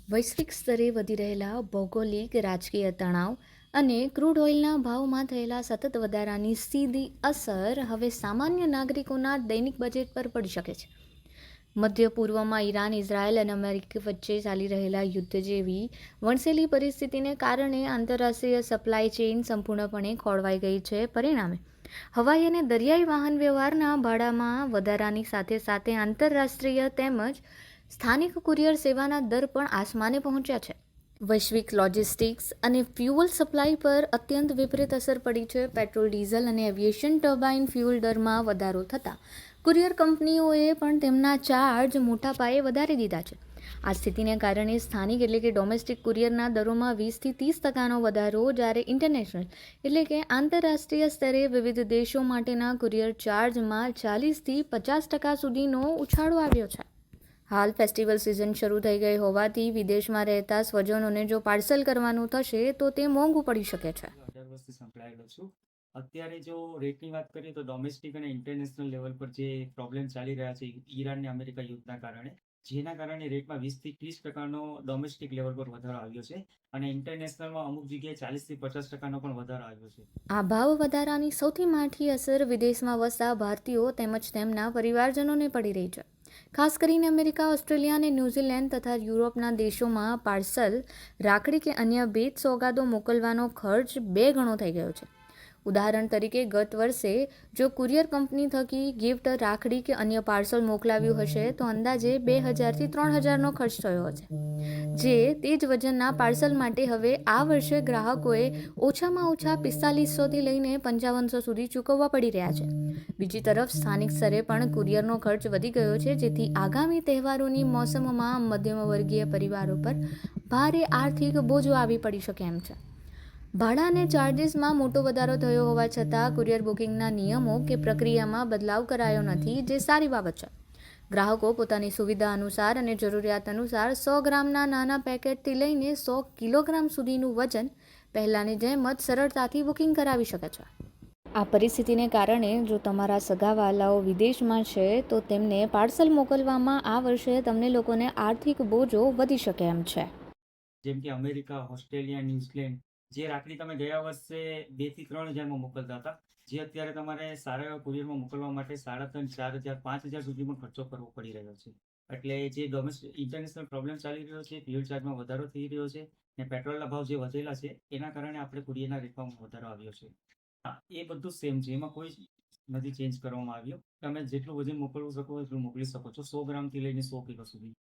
વૈશ્વિક સ્તરે વધી રહેલા ભૌગોલિક રાજકીય તણાવ અને ક્રૂડ ઓઇલના ભાવમાં થયેલા સતત વધારાની સીધી અસર હવે સામાન્ય નાગરિકોના દૈનિક બજેટ પર પડી શકે છે. મધ્ય પૂર્વમાં ઈરાન, ઇઝરાયલ અને અમેરિકા વચ્ચે ચાલી રહેલા યુદ્ધ જેવી વણસેલી પરિસ્થિતિને કારણે આંતરરાષ્ટ્રીય સપ્લાય ચેઇન સંપૂર્ણપણે ખોળવાઈ ગઈ છે. પરિણામે હવાઈ અને દરિયાઈ વાહન વ્યવહારના ભાડામાં વધારાની સાથે સાથે આંતરરાષ્ટ્રીય તેમજ સ્થાનિક કુરિયર સેવાના દર પણ આસમાને પહોંચ્યા છે. વૈશ્વિક લોજિસ્ટિક્સ અને ફ્યુઅલ સપ્લાય પર અત્યંત વિપરીત અસર પડી છે. પેટ્રોલ, ડીઝલ અને એવિએશન ટર્બાઇન ફ્યુઅલ દરમાં વધારો થતાં કુરિયર કંપનીઓએ પણ તેમના ચાર્જ મોટા પાયે વધારી દીધા છે. આ સ્થિતિને કારણે સ્થાનિક એટલે કે ડોમેસ્ટિક કુરિયરના દરોમાં 20-30% વધારો, જ્યારે ઇન્ટરનેશનલ એટલે કે આંતરરાષ્ટ્રીય સ્તરે વિવિધ દેશો માટેના કુરિયર ચાર્જમાં 40-50% સુધીનો ઉછાળો આવ્યો છે. હાલ ફેસ્ટિવલ સિઝન શરૂ થઈ ગઈ હોવાથી વિદેશમાં રહેતા સ્વજનોને જો પાર્સલ કરવાનું થશે તો તે મોંઘું પડી શકે છે. 18 વર્ષથી સંકળાયેલો છું. અત્યારે જો રેટની વાત કરીએ તો ડોમેસ્ટિક અને ઇન્ટરનેશનલ લેવલ પર જે પ્રોબ્લેમ ચાલી રહ્યા છે ઈરાન અને અમેરિકા યુદ્ધના કારણે, જેના કારણે રેટમાં 20-30%નો ડોમેસ્ટિક લેવલ પર વધારો આવ્યો છે અને ઇન્ટરનેશનલમાં અમુક જગ્યાએ 40-50%નો પણ વધારો આવ્યો છે. આ ભાવ વધારાની સૌથી માઠી અસર વિદેશમાં વસતા ભારતીયો તેમજ તેમના પરિવારજનોને પડી રહી છે. ખાસ કરીને અમેરિકા, ઓસ્ટ્રેલિયા અને ન્યૂઝીલેન્ડ તથા યુરોપના દેશોમાં પાર્સલ, રાખડી કે અન્ય ભેટ સોગાદો મોકલવાનો ખર્ચ 2 ગણો થઈ ગયો છે. ઉદાહરણ તરીકે, ગત વર્ષે જો કુરિયર કંપની થકી ગિફ્ટ, રાખડી કે અન્ય પાર્સલ મોકલાવ્યું હશે તો અંદાજે 2000 થી 3000નો ખર્ચ થયો હશે. જે તે જ વજનના પાર્સલ માટે હવે આ વર્ષે ગ્રાહકોએ ઓછામાં ઓછા 4500 થી લઈને 5500 સુધી ચૂકવવા પડી રહ્યા છે. બીજી તરફ સ્થાનિક સ્તરે પણ કુરિયરનો ખર્ચ વધી ગયો છે, જેથી આગામી તહેવારોની મોસમમાં મધ્યમવર્ગીય પરિવારો પર ભારે આર્થિક બોજો આવી પડી શકે એમ છે. ભાડા અને ચાર્જિસમાં મોટો વધારો થયો હોવા છતાં કુરિયર બુકિંગના નિયમો કે પ્રક્રિયામાં બદલાવ કરાયો નથી, જે સારી બાબત છે. ગ્રાહકો પોતાની સુવિધા અનુસાર અને જરૂરિયાત અનુસાર 100 ગ્રામના નાના પેકેટથી લઈને 100 કિલોગ્રામ સુધીનું વજન પહેલાંની જેમ જ સરળતાથી બુકિંગ કરાવી શકે છે. આ પરિસ્થિતિને કારણે જો તમારા સગાવાલાઓ વિદેશમાં છે તો તેમને પાર્સલ મોકલવામાં આ વર્ષે તમને લોકોને આર્થિક બોજો વધી શકે એમ છે. જેમ કે અમેરિકા, ઓસ્ટ્રેલિયા, ન્યૂઝીલેન્ડ, જે રાખડી તમે ગયા વર્ષે 2 થી 3 હજારમાં મોકલતા હતા, જે અત્યારે તમારે સારા એવા કુરિયરમાં મોકલવા માટે 3,500, 4,000, 5,000 સુધીમાં ખર્ચો કરવો પડી રહ્યો છે. એટલે જે ડોમેસ્ટિક ઇન્ટરનેશનલ પ્રોબ્લેમ ચાલી રહ્યો છે, ફ્યુઅલ ચાર્જમાં વધારો થઈ રહ્યો છે અને પેટ્રોલના ભાવ જે વધેલા છે એના કારણે આપણે કુરિયરના રેટમાં વધારો આવ્યો છે. હા, એ બધું સેમ છે, એમાં કોઈ નથી ચેન્જ કરવામાં આવ્યો. તમે જેટલું વજન મોકલવું શકો એટલું મોકલી શકો છો, 100 ગ્રામથી લઈને 100 કિલો સુધી.